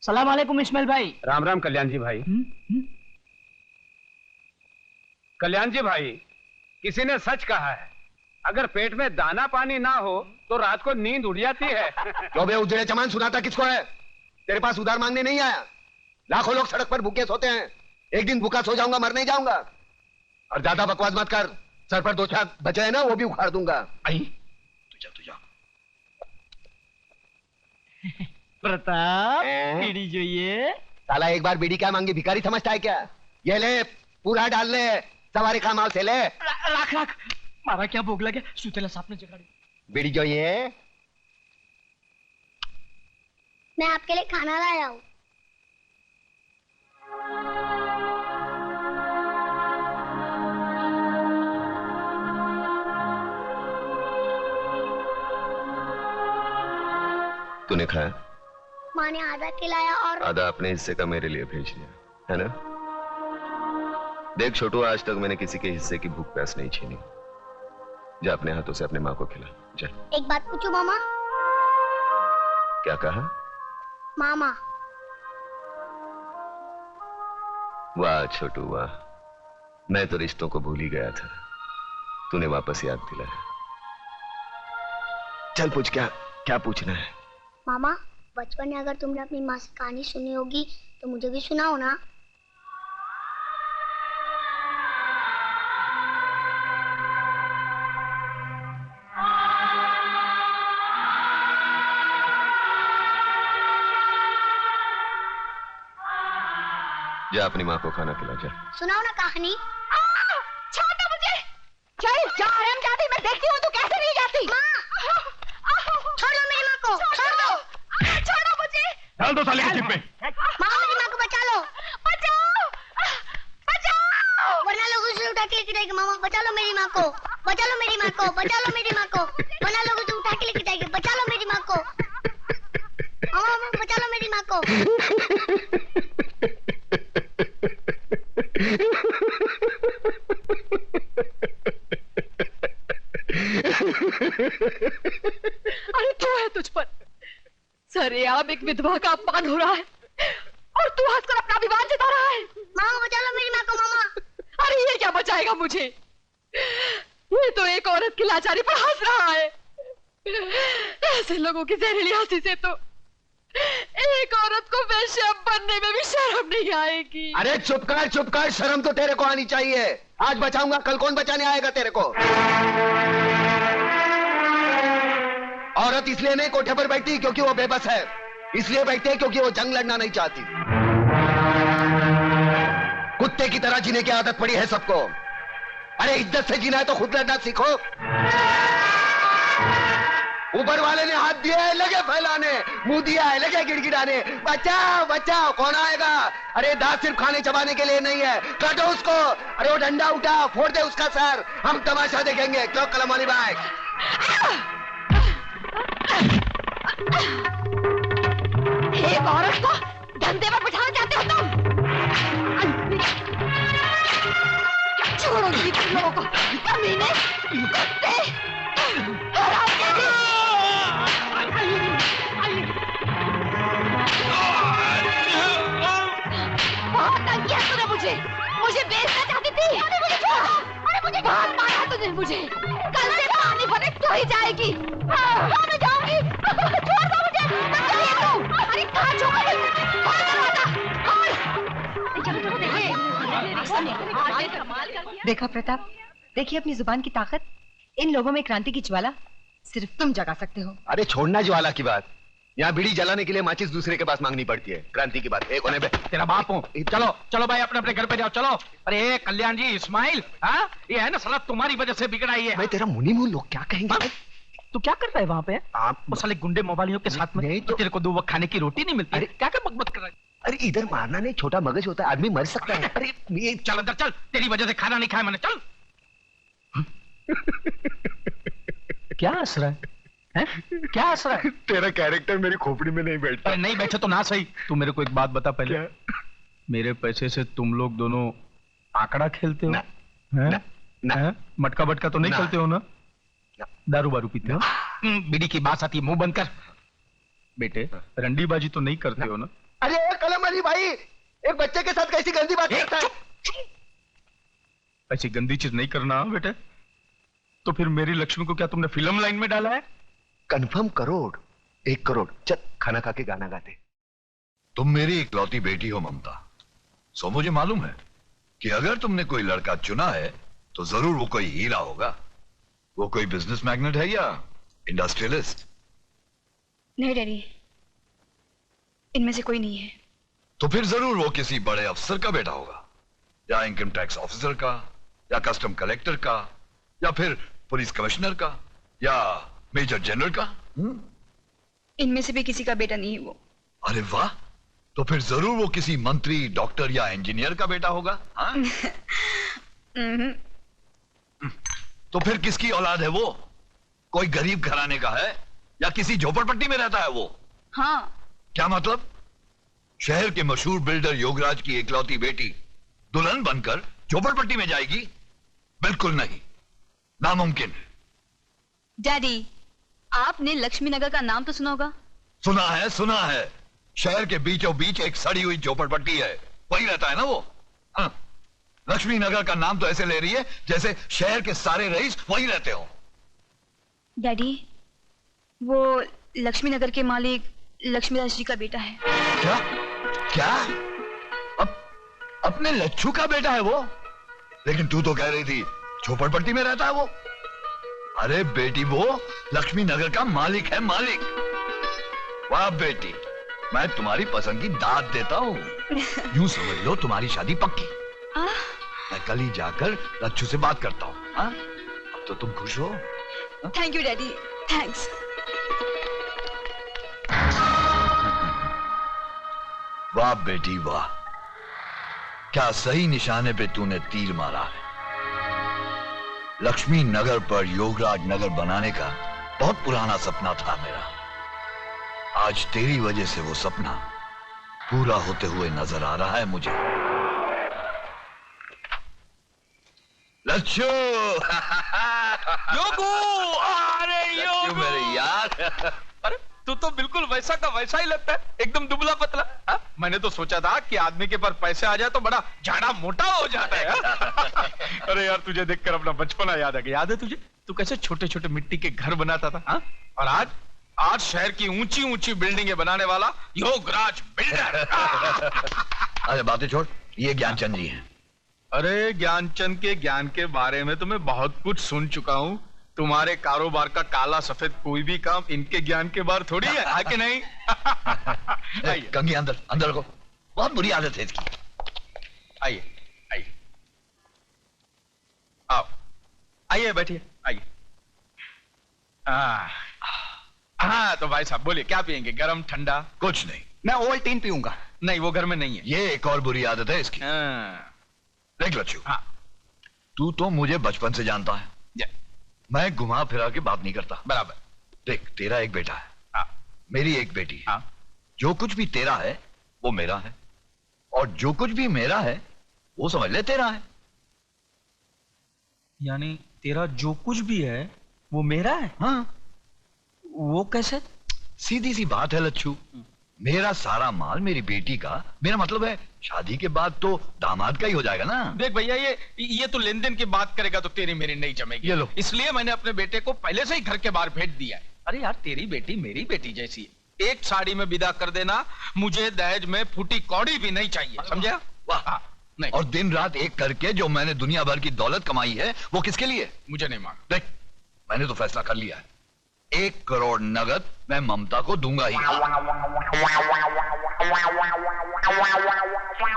सलाम वालेकुम इस्माइल भाई। राम राम कल्याण जी भाई। कल्याण जी भाई, किसी ने सच कहा है, अगर पेट में दाना पानी ना हो तो रात को नींद उड़ जाती है। क्यों बे उजड़े चमान सुनाता किसको है? तेरे पास उधार मांगने नहीं आया। लाखों लोग सड़क पर भूखे सोते हैं, एक दिन भूखा सो जाऊंगा, मर नहीं जाऊंगा। और ज्यादा बकवास मत कर, सर पर 2 चार बचे है ना वो भी उखाड़ दूंगा। आई तू जा। प्रताप बीड़ी જોઈએ? साला एक बार बीड़ी क्या मांगी, भिखारी समझता है क्या? ये ले, पूरा डाल ले, सवारी का माल से ले। राख राख, मारा क्या भोग लगे, सुतेला सापने जगाड़ी। बीड़ी જોઈએ? मैं आपके लिए खाना लाया हूँ। तूने खाया? माँ ने आधा खिलाया और आधा अपने हिस्से का मेरे लिए भेज दिया है ना? देख छोटू, आज तक मैंने किसी के हिस्से की भूख प्यास नहीं छीनी। जा अपने हाथों से अपने माँ को खिला, जा। एक बात पूछूं मामा? क्या कहा? मामा। वाह छोटू वाह, मैं तो रिश्तों को भूल ही गया था, तूने वापस याद दिलाया। चल पूछ, क्या क्या पूछना है? मामा, बचपन में अगर तुमने अपनी माँ से कहानी सुनी होगी तो मुझे भी सुनाओ ना। जा अपनी माँ को खाना खिला, जा। सुनाओ ना कहानी। छोड़ दो मुझे। चल जा हरामजादी, मैं देखती हूँ तू कैसे नहीं जाती। छोड़ दो मेरी माँ को, छोड़ दो। छोड़ो मुझे। डाल दो साले की जिप में। माँ, मेरी माँ को बचा लो, बचाओ बचाओ, वरना लोग उसे उठा के लेके जाएंगे। मामा बचा लो मेरी माँ को, बचा लो मेरी माँ को, बचा लो मेरी माँ को, वरना लोग उसे उठा के लेके जाएंगे। बचा लो मेरी माँ को, मामा बचा लो मेरी माँ को। अरे क्यों है तुझ पर? सरेआम एक विधवा का अपमान हो रहा है और तू हंसकर अपना विवाद जता रहा है। मामा बचा लो मेरी माँ को, मामा। अरे ये क्या बचाएगा मुझे? ये तो एक औरत की लाचारी पर हंस रहा है। ऐसे लोगों की जहरीली हंसी से तो एक औरत को वैश्या बनने में भी शर्म नहीं आएगी। अरे चुप कर, शर्म तो तेरे को आनी चाहिए। आज बचाऊंगा, कल कौन बचाने आएगा तेरे को? औरत इसलिए नहीं कोठे पर बैठती क्योंकि वो बेबस है, इसलिए बैठती है क्योंकि वो जंग लड़ना नहीं चाहती। कुत्ते की तरह जीने की आदत पड़ी है सबको। अरे इज्जत से जीना है तो खुद लड़ना सीखो। ऊपर वाले ने हाथ दिया है, लगे फैलाने, मुंह दिया है, लगे गिड़गिड़ाने। बचाओ बचाओ, कौन आएगा? अरे दांत सिर्फ खाने चबाने के लिए नहीं है, काटो उसको। अरे वो डंडा उठा, फोड़ दे उसका सर, हम तमाशा देखेंगे। क्यों कलम वाली भाई? एक औरत को धंधे पर बिठाना चाहते हो तुम? छोड़ो तुम लोगों को, कमीने, कुत्ते, हरामजादे। बहुत तंग किया तूने मुझे बेचना चाहती थी। अरे मुझे बहुत मारा तूने मुझे। कल से पानी भरे तो ही जाएगी। मैं जाऊंगी, छोड़ दो मुझे। अरे कहाँ छोड़? देखा प्रताप, देखिए अपनी जुबान की ताकत। इन लोगों में क्रांति की ज्वाला सिर्फ तुम जगा सकते हो। अरे छोड़ना ज्वाला की बात, यहाँ बीड़ी जलाने के लिए माचिस दूसरे के पास मांगनी पड़ती है। क्रांति की बात एक होने पे तेरा बाप हूँ। चलो चलो भाई, अपने अपने घर पे जाओ, चलो। अरे कल्याण जी, इस्माइल, हाँ ये है ना साला तुम्हारी वजह से बिगड़ा ही है। मैं तेरा मुनी मुंह, लोग क्या कहेंगे? तू क्या करता है वहाँ पे? आप वो साले गुंडे मोबाइलियों के साथ में तो तेरे को 2 वक्त खाने की रोटी नहीं मिलती। अरे क्या क्या बकबक कर रहा है? अरे इधर मारना नहीं, छोटा मगज होता है, आदमी मर सकता है। अरे ये चल अंदर चल, तेरी वजह से खाना नहीं खाया मैंने, चल। क्या हंस रहा है? क्या हंस रहा है? तेरा कैरेक्टर मेरी खोपड़ी में नहीं बैठता। नहीं बैठे तो ना सही। तू मेरे को एक बात बता पहले। क्या? मेरे पैसे से तुम लोग दोनों आंकड़ा खेलते हो? ना, ना, ना। मटका बटका तो नहीं ना। चलते हो ना? ना। दारू बारू पीते हो? बीड़ी की बात आती है, मुंह बंद कर। बेटे रंडीबाजी तो नहीं करते हो ना? अरे कलम अली भाई, एक बच्चे के साथ कैसी गंदी बात करता है? ऐसी गंदी चीज नहीं करना बेटे। तो फिर मेरी लक्ष्मी को क्या तुमने फिल्म लाइन में डाला है? कंफर्म करोड़, 1 करोड़। चल खाना खा के गाना गाते। तुम मेरी इकलौती बेटी हो ममता, सो मुझे मालूम है कि अगर तुमने कोई लड़का चुना है तो जरूर वो कोई हीरा होगा। वो कोई बिजनेस मैग्नेट है या इंडस्ट्रियलिस्ट? नहीं डैडी, इनमें से कोई नहीं है। तो फिर जरूर वो किसी बड़े अफसर का बेटा होगा, या इनकम टैक्स ऑफिसर का, या कस्टम कलेक्टर का, या फिर पुलिस कमिश्नर का, या मेजर जनरल का। इनमें से भी किसी का बेटा नहीं है वो। अरे वाह, तो फिर जरूर वो किसी मंत्री, डॉक्टर या इंजीनियर का बेटा होगा। हाँ? तो फिर किसकी औलाद है वो? कोई गरीब घराने का है या किसी झोपड़पट्टी में रहता है वो? हाँ। क्या मतलब? शहर के मशहूर बिल्डर योगराज की इकलौती बेटी दुल्हन बनकर झोपड़पट्टी में जाएगी? बिल्कुल नहीं, नामुमकिन। डैडी, आपने लक्ष्मी नगर का नाम तो सुना होगा? सुना है, सुना है। शहर के बीचों बीच एक सड़ी हुई झोपड़पट्टी है, वही रहता है ना वो। हाँ। लक्ष्मी नगर का नाम तो ऐसे ले रही है जैसे शहर के सारे रईस वही रहते हो। डैडी, वो लक्ष्मी नगर के मालिक लक्ष्मीदास जी का बेटा है। क्या? क्या? अपने लच्छू का बेटा है वो? लेकिन तू तो कह रही थी झोपड़पट्टी में रहता है वो। अरे बेटी, वो लक्ष्मी नगर का मालिक है, मालिक। वाह बेटी, मैं तुम्हारी पसंद की दाद देता हूँ। यूं समझ लो तुम्हारी शादी पक्की। मैं कल ही जाकर लच्छू से बात करता हूँ। अब तो तुम खुश हो? Thank you daddy, thanks. वाह बेटी वाह, क्या सही निशाने पे तूने तीर मारा है। लक्ष्मी नगर पर योगराज नगर बनाने का बहुत पुराना सपना था मेरा। आज तेरी वजह से वो सपना पूरा होते हुए नजर आ रहा है मुझे। लच्छू योगू, अरे योगू मेरे यार। अरे तू तो बिल्कुल वैसा का वैसा ही लगता है, एकदम दुबला पतला। हा? मैंने तो सोचा था कि आदमी के पास पैसे आ जाए तो बड़ा झाड़ा मोटा हो जाता है। अरे यार, तुझे देखकर अपना बचपना याद आ गया। याद है तुझे तू कैसे छोटे छोटे मिट्टी के घर बनाता था? हा? और आज शहर की ऊंची ऊंची बिल्डिंगें बनाने वाला योगराज बिल्डर। अरे बातें छोड़, ये ज्ञानचंद जी हैं। अरे ज्ञानचंद के ज्ञान के बारे में तो मैं बहुत कुछ सुन चुका हूँ। तुम्हारे कारोबार का काला सफेद कोई भी काम इनके ज्ञान के बाहर थोड़ी है, आके नहीं। आइए कंगी अंदर अंदर रखो, बहुत बुरी आदत है इसकी। आइए आइए, आओ आइए बैठिए, आइए। हाँ तो भाई साहब बोलिए, क्या पियेंगे, गरम ठंडा? कुछ नहीं, मैं ओवल्टीन पीऊंगा। नहीं, वो घर में नहीं है। ये एक और बुरी आदत है इसकी। देख लच्छू, हाँ। तू तो मुझे बचपन से जानता है, मैं घुमा फिरा के बात नहीं करता। बराबर। देख, तेरा एक बेटा है, हाँ। मेरी एक बेटी है। हाँ। जो कुछ भी तेरा है वो मेरा है, और जो कुछ भी मेरा है वो समझ ले तेरा है। यानी तेरा जो कुछ भी है वो मेरा है? हाँ, वो कैसे? सीधी सी बात है लच्छू, मेरा सारा माल मेरी बेटी का। मेरा मतलब है शादी के बाद तो दामाद का ही हो जाएगा ना। देख भैया, ये तो लेन देन की बात करेगा तो तेरी मेरी नहीं जमेगी। ये लो। इसलिए मैंने अपने बेटे को पहले से ही घर के बाहर भेज दिया है। अरे यार, तेरी बेटी मेरी बेटी जैसी है, एक साड़ी में विदा कर देना। मुझे दहेज में फूटी कौड़ी भी नहीं चाहिए, समझा? वाह। नहीं, और दिन रात एक करके जो मैंने दुनिया भर की दौलत कमाई है वो किसके लिए? मुझे नहीं मांग। देख, मैंने तो फैसला कर लिया है, 1 करोड़ नगद मैं ममता को दूंगा ही।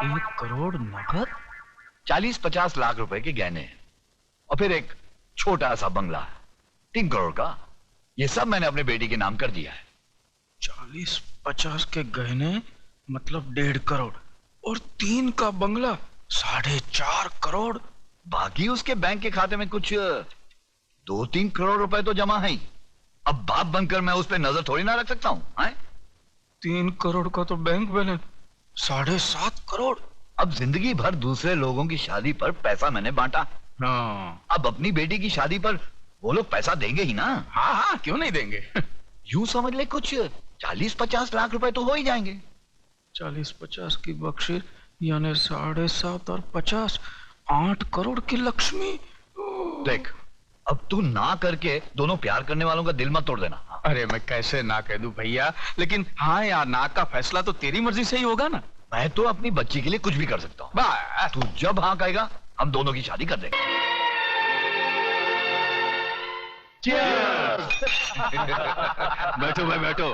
1 करोड़ नगद? 40-50 लाख रुपए के गहने हैं, और फिर एक छोटा सा बंगला 3 करोड़ का। ये सब मैंने अपने बेटी के नाम कर दिया है। 40-50 के गहने मतलब 1.5 करोड़, और 3 का बंगला 4.5 करोड़। बाकी उसके बैंक के खाते में कुछ 2-3 करोड़ रुपए तो जमा है ही। अब बाप बनकर मैं उस पर नजर थोड़ी ना रख सकता हूं। 3 करोड़ का तो बैंक बैलेंस 7.5 करोड़। अब जिंदगी भर दूसरे लोगों की शादी पर पैसा मैंने बांटा, हाँ अब अपनी बेटी की शादी पर वो लोग पैसा देंगे ही ना। हाँ हाँ, क्यों नहीं देंगे। यूं समझ ले कुछ 40-50 लाख रुपए तो हो ही जाएंगे। 40-50 की बख्शिश यानी 7.5 और 50, 8 करोड़ की लक्ष्मी। देख, अब तू ना करके दोनों प्यार करने वालों का दिल मत तोड़ देना। अरे मैं कैसे ना कह दूं भैया, लेकिन हाँ यार, ना का फैसला तो तेरी मर्जी से ही होगा ना। मैं तो अपनी बच्ची के लिए कुछ भी कर सकता हूँ। बस तू जब हाँ कहेगा हम दोनों की शादी कर देंगे। बैठो भाई बैठो।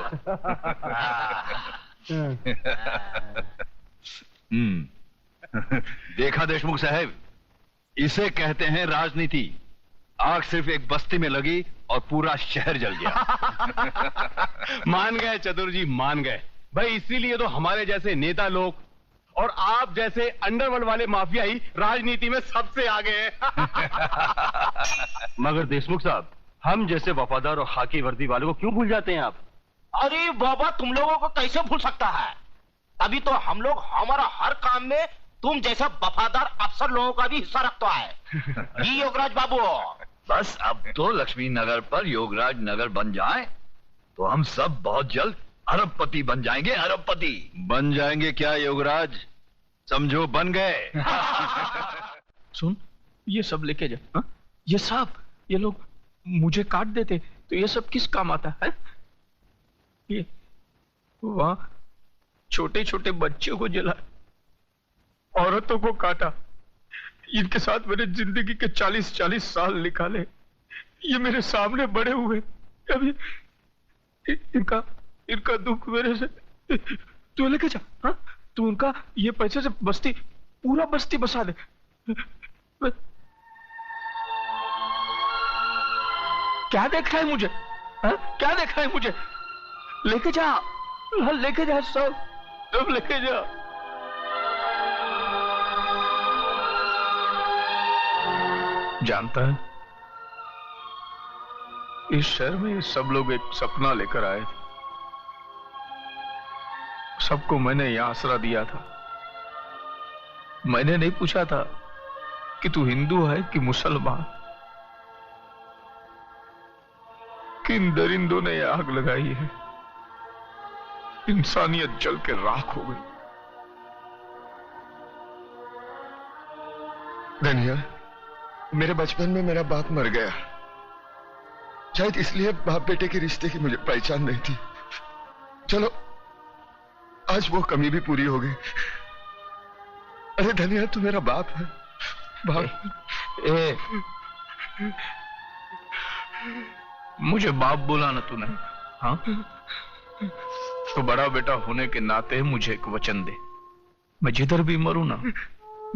देखा देशमुख साहब, इसे कहते हैं राजनीति। आग सिर्फ एक बस्ती में लगी और पूरा शहर जल गया। मान गए चतुर जी, मान गए भाई। इसीलिए तो हमारे जैसे नेता लोग और आप जैसे अंडरवर्ल्ड वाले माफिया ही राजनीति में सबसे आगे हैं। मगर देशमुख साहब, हम जैसे वफादार और खाकी वर्दी वालों को क्यों भूल जाते हैं आप? अरे बाबा, तुम लोगों को कैसे भूल सकता है? अभी तो हम लोग हमारा हर काम में तुम जैसा वफादार अफसर लोगों का भी हिस्सा रखता है। जी योगराज बाबू। बस अब तो लक्ष्मी नगर पर योगराज नगर बन जाए तो हम सब बहुत जल्द अरबपति बन जाएंगे। अरबपति बन जाएंगे क्या योगराज? समझो बन गए। सुन, ये सब लेके जा। हा? ये सांप, ये लोग मुझे काट देते तो ये सब किस काम आता है? ये वहां छोटे छोटे बच्चों को जला, औरतों को काटा। इनके साथ मैंने जिंदगी के 40-40 साल निकाले। ये मेरे सामने बड़े हुए। अभी इनका दुख मेरे से तू लेके जा। हाँ? तू उनका ये पैसे से बस्ती, पूरा बस्ती बसा दे। क्या देखा है मुझे? हा? क्या देखा है मुझे? लेके जा, लेके जा, सब लेके जा। जानता है, इस शहर में सब लोग एक सपना लेकर आए थे। सबको मैंने यहां आसरा दिया था। मैंने नहीं पूछा था कि तू हिंदू है कि मुसलमान। किन दरिंदों ने आग लगाई है, इंसानियत जल के राख हो गई। धनिया, मेरे बचपन में मेरा बाप मर गया। शायद इसलिए बाप बेटे के रिश्ते की मुझे पहचान नहीं थी। चलो, आज वो कमी भी पूरी हो गई। अरे धनिया, तू मेरा बाप है। बाप। मुझे बाप बोला ना तूने? हाँ, तो बड़ा बेटा होने के नाते मुझे एक वचन दे। मैं जिधर भी मरूं ना,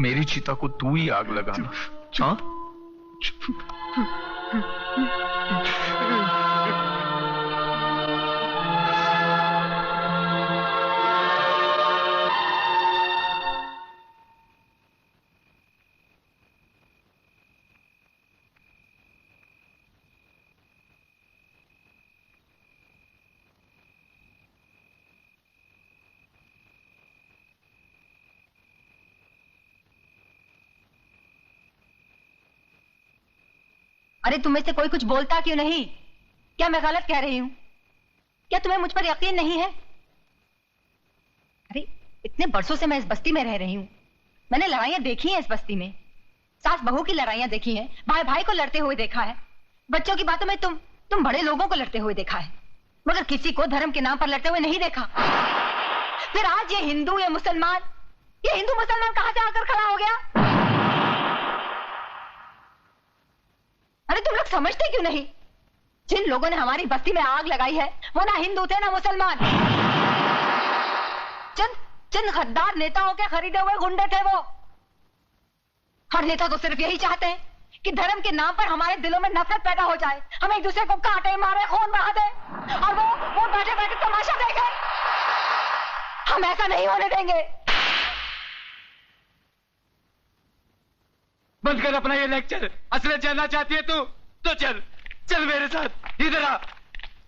मेरी चिता को तू ही आग लगाना। हाँ? अरे तुम्हें से कोई कुछ बोलता क्यों नहीं? क्या मैं गलत कह रही हूं? क्या तुम्हें मुझ पर यकीन नहीं है? अरे इतने बरसों से मैं इस बस्ती में रह रही हूं। मैंने लड़ाइयां देखी हैं इस बस्ती में, सास बहू की लड़ाइयां देखी हैं, भाई भाई को लड़ते हुए देखा है, बच्चों की बातों में तुम बड़े लोगों को लड़ते हुए देखा है, मगर किसी को धर्म के नाम पर लड़ते हुए नहीं देखा। फिर आज ये हिंदू या मुसलमान, ये हिंदू मुसलमान कहां से आकर खड़ा हो गया? अरे तुम लोग समझते क्यों नहीं? जिन लोगों ने हमारी बस्ती में आग लगाई है वो ना हिंदू थे ना मुसलमान। चंद गद्दार नेताओं के खरीदे हुए गुंडे थे वो। हर नेता तो सिर्फ यही चाहते हैं कि धर्म के नाम पर हमारे दिलों में नफरत पैदा हो जाए, हम एक दूसरे को काटे मारे खून बहा दे और वो बैठे बैठे तमाशा देखे। हम ऐसा नहीं होने देंगे। बंद कर अपना ये लेक्चर। असलियत जानना चाहती है तू तो चल मेरे साथ। इधर आ,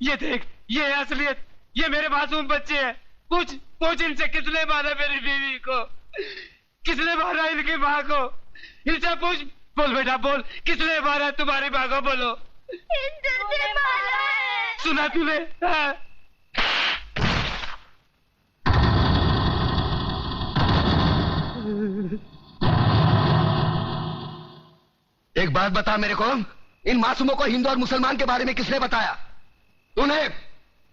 ये देख, ये है असलियत। ये मेरे मासूम बच्चे हैं। पूछ इनसे किसने मारा मेरी बीवी को, किसने मारा इनकी माँ को। इनसे पूछ बोल बेटा बोल, किसने मारा तुम्हारी माँ को? बोलो। हिंदू ने मारा है। सुना तूने? हाँ? एक बात बता मेरे को, इन मासूमों को हिंदू और मुसलमान के बारे में किसने बताया? तूने?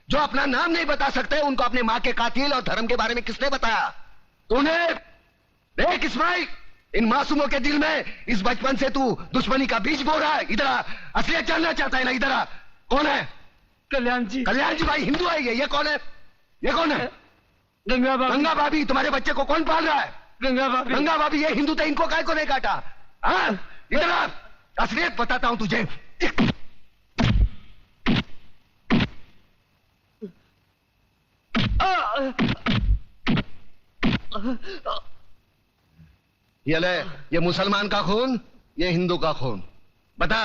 जो अपना नाम नहीं बता सकते उनको अपने मां के कातिल और धर्म के बारे में किसने बताया? तूने? देख इस्माइल, इन मासूमों के दिल में इस बचपन से तू दुश्मनी का बीज बो रहा है। इधर आ, असलियत जानना चाहता है ना? इधर आ। कौन है? कल्याण जी। कल्याण जी भाई हिंदू है ये कौन है? ये कौन है? गंगा भाभी। गंगा भाभी। तुम्हारे बच्चे को कौन पाल रहा है? गंगा भाभी। गंगा भाभी। ये हिंदू थे, इनको काय को नहीं काटा? हाँ, इधर आ, असलियत बताता हूं तुझे। ये ले, ये मुसलमान का खून, ये हिंदू का खून। बता,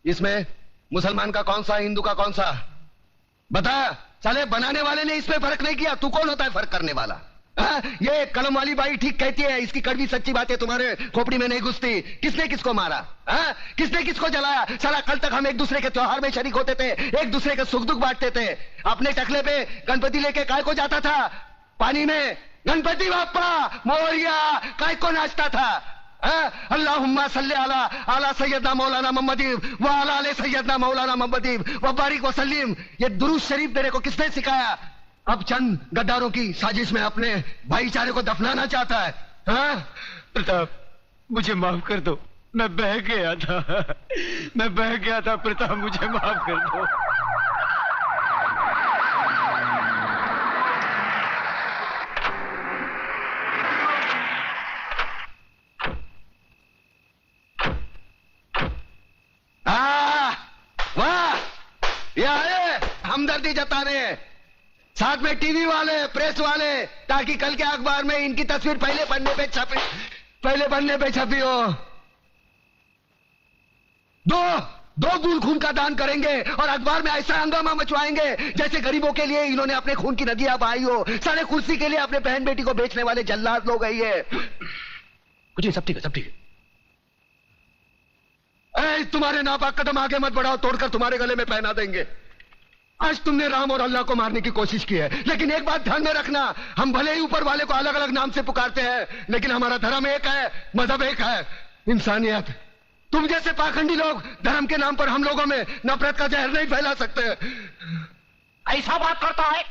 इसमें मुसलमान का कौन सा, हिंदू का कौन सा? बता। साले बनाने वाले ने इसमें फर्क नहीं किया, तू कौन होता है फर्क करने वाला? ये कलम वाली बाई ठीक कहती है, इसकी कड़वी सच्ची बातें तुम्हारे खोपड़ी में नहीं घुसती। किसने किसको मारा? किसने किसको जलाया? साला कल तक हम एक दूसरे के त्योहार में शरीक होते थे, एक दूसरे के सुख दुख बांटते थे। अपने टकले पे गणपति लेके काय को जाता था? पानी में गणपति बाप्पा मोरिया काय को नाचता था? अल्लाहुम्मा सल्ली अला आला सैयदना मौलाना मोहम्मदी व अला आले सैयदना मौलाना मोहम्मदी व बारिक वसल्लिम। ये दुरूद शरीफ तेरे को किसने सिखाया? अब चंद गद्दारों की साजिश में अपने भाईचारे को दफनाना चाहता है। प्रताप, मुझे माफ कर दो, मैं बह गया था, मैं बह गया था प्रताप, मुझे माफ कर दो। वाह, ये आए हमदर्दी जता रहे हैं, साथ में टीवी वाले, प्रेस वाले, ताकि कल के अखबार में इनकी तस्वीर पहले पन्ने पे छपी हो। दो बूंद खून का दान करेंगे और अखबार में ऐसा हंगामा मचवाएंगे जैसे गरीबों के लिए इन्होंने अपने खून की नदियां बहाई हो। सारे कुर्सी के लिए अपने बहन बेटी को बेचने वाले जल्लाद लोग है ये। कुछ नहीं, सब ठीक है, सब ठीक है। तुम्हारे नापाक कदम आगे मत बढ़ाओ, तोड़कर तुम्हारे गले में पहना देंगे। आज तुमने राम और अल्लाह को मारने की कोशिश की है, लेकिन एक बात ध्यान में रखना, हम भले ही ऊपर वाले को अलग अलग नाम से पुकारते हैं, लेकिन हमारा धर्म एक है, मजहब एक है, इंसानियत। तुम जैसे पाखंडी लोग धर्म के नाम पर हम लोगों में नफरत का जहर नहीं फैला सकते। ऐसा बात करता है?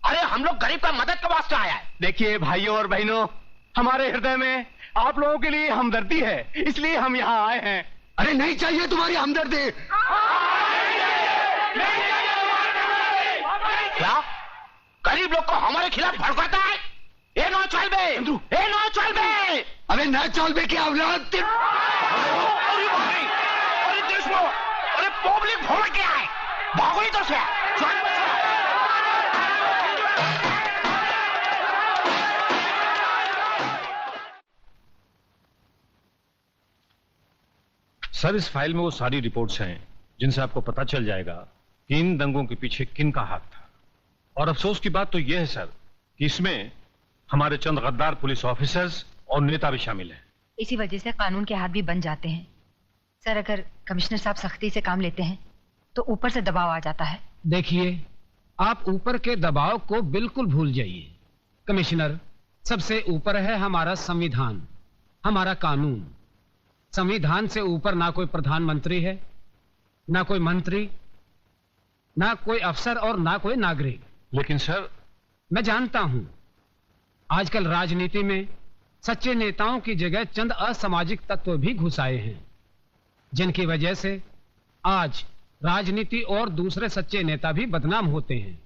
अरे हम लोग गरीब का मदद के वास्ते आया है। देखिए भाइयों और बहनों, हमारे हृदय में आप लोगों के लिए हमदर्दी है, इसलिए हम यहाँ आए हैं। अरे नहीं चाहिए तुम्हारी हमदर्दी। क्या गरीब लोग को हमारे खिलाफ भड़काता है? ये नो चल बे, ये नो चल बे। अरे न चल बे की औलाद। अरे दुश्मन, अरे पब्लिक भड़क गया है, भागो इधर से। सर, इस फाइल में वो सारी रिपोर्ट्स हैं जिनसे आपको पता चल जाएगा कि इन दंगों के पीछे किन का हाथ था। और अफसोस की बात तो यह है सर कि इसमें हमारे चंद गद्दार पुलिस ऑफिसर्स और नेता भी शामिल हैं। इसी वजह से कानून के हाथ भी बन जाते हैं। सर, अगर कमिश्नर साहब सख्ती से काम लेते हैं तो ऊपर से दबाव आ जाता है। देखिए, आप ऊपर के दबाव को बिल्कुल भूल जाइए। कमिश्नर, सबसे ऊपर है हमारा संविधान, हमारा कानून। संविधान से ऊपर ना कोई प्रधानमंत्री है, ना कोई मंत्री, ना कोई अफसर और ना कोई नागरिक। लेकिन सर, मैं जानता हूं आजकल राजनीति में सच्चे नेताओं की जगह चंद असामाजिक तत्व भी घुस आए हैं, जिनकी वजह से आज राजनीति और दूसरे सच्चे नेता भी बदनाम होते हैं।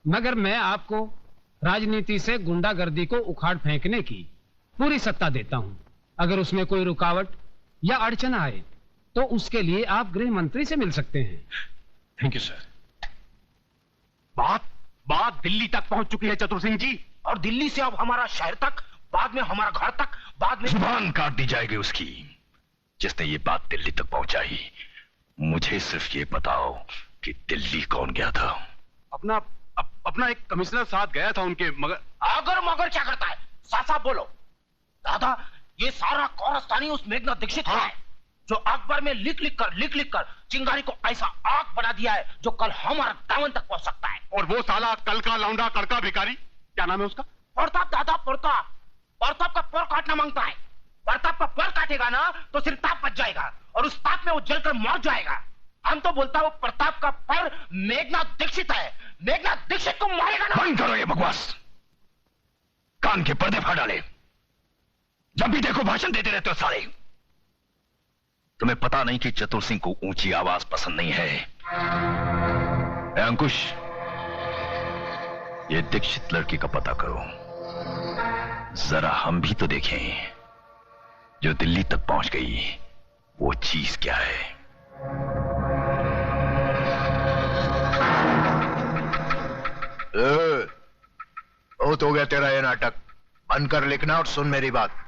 मगर मैं आपको राजनीति से गुंडागर्दी को उखाड़ फेंकने की पूरी सत्ता देता हूं। अगर उसमें कोई रुकावट या अड़चन आए तो उसके लिए आप गृह मंत्री से मिल सकते हैं। Thank you sir. बात दिल्ली तक पहुंच चुकी है चतुर सिंह जी, और दिल्ली से अब हमारा शहर तक, बाद में हमारा घर तक, बाद में जुबान काट दी जाएगी उसकी। जिसने ये बात दिल्ली तक पहुंचाई, मुझे सिर्फ ये बताओ कि दिल्ली कौन गया था? अपना एक कमिश्नर साथ गया था उनके, मगर अगर मगर क्या करता है? साफ साफ बोलो। दादा, ये सारा कोरस्तानी उस मेघनाथ दीक्षित का है, जो अकबर में लिख लिख कर चिंगारी को ऐसा आग बना दिया है जो कल हमारा दामन तक पहुंच सकता है। और वो साला कल का लौंडा कड़का भिखारी, क्या नाम है उसका? प्रताप दादा, प्रताप का पर काटना मांगता है। प्रताप का पर काटेगा ना तो सिर्फ ताप बच जाएगा और उस ताप में वो जलकर मर जाएगा। हम तो बोलता वो प्रताप का पर मेघनाथ दीक्षित है, मेघनाथ दीक्षित को मारेगा ना। बंद करो ये बकवास, कान के पर्दे फाड़ डाले। जब भी देखो भाषण देते रहते हो साले। तुम्हें पता नहीं कि चतुर सिंह को ऊंची आवाज पसंद नहीं है। अंकुश, ये दीक्षित लड़की का पता करो, जरा हम भी तो देखें जो दिल्ली तक पहुंच गई वो चीज क्या है। वो तो गया तेरा ये नाटक, बंद कर लिखना और सुन मेरी बात।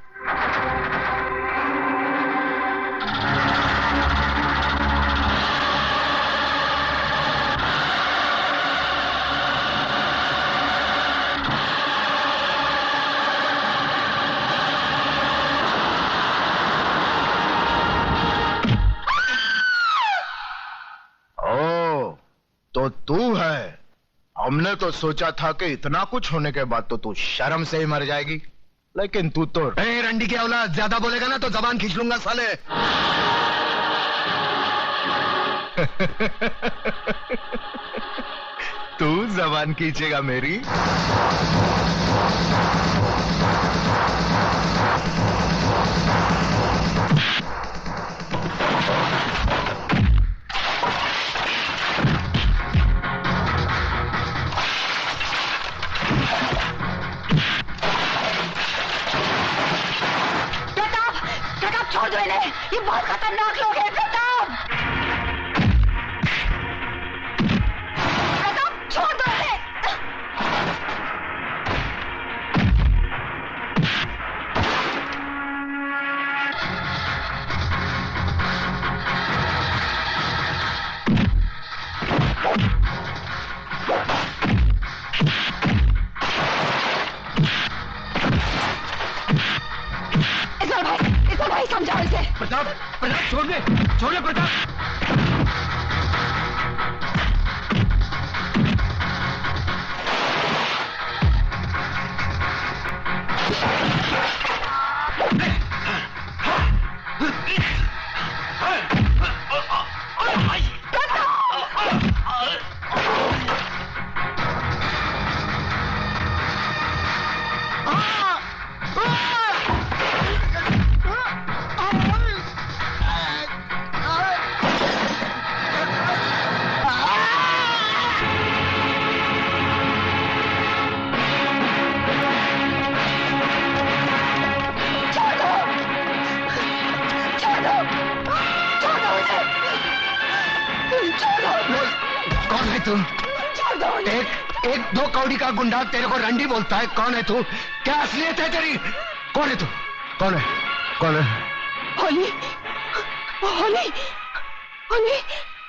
तो तू है, हमने तो सोचा था कि इतना कुछ होने के बाद तो तू शर्म से ही मर जाएगी, लेकिन तू तो रंडी की औलाद, ज्यादा बोलेगा ना तो जबान खींच लूंगा साले। तू जबान खींचेगा मेरी? छोड़ दो इन्हें, ये बहुत खतरनाक लोग हैं। प्रताप छोड़ दो इन्हें। भाई समझाओ इसे। प्रताप छोड़ दे प्रताप। कौन है तुम? एक दो कौड़ी का गुंडा तेरे को रंडी बोलता है। कौन है तू? क्या असलियत है तेरी? कौन है तू? कौन है? होली होली होली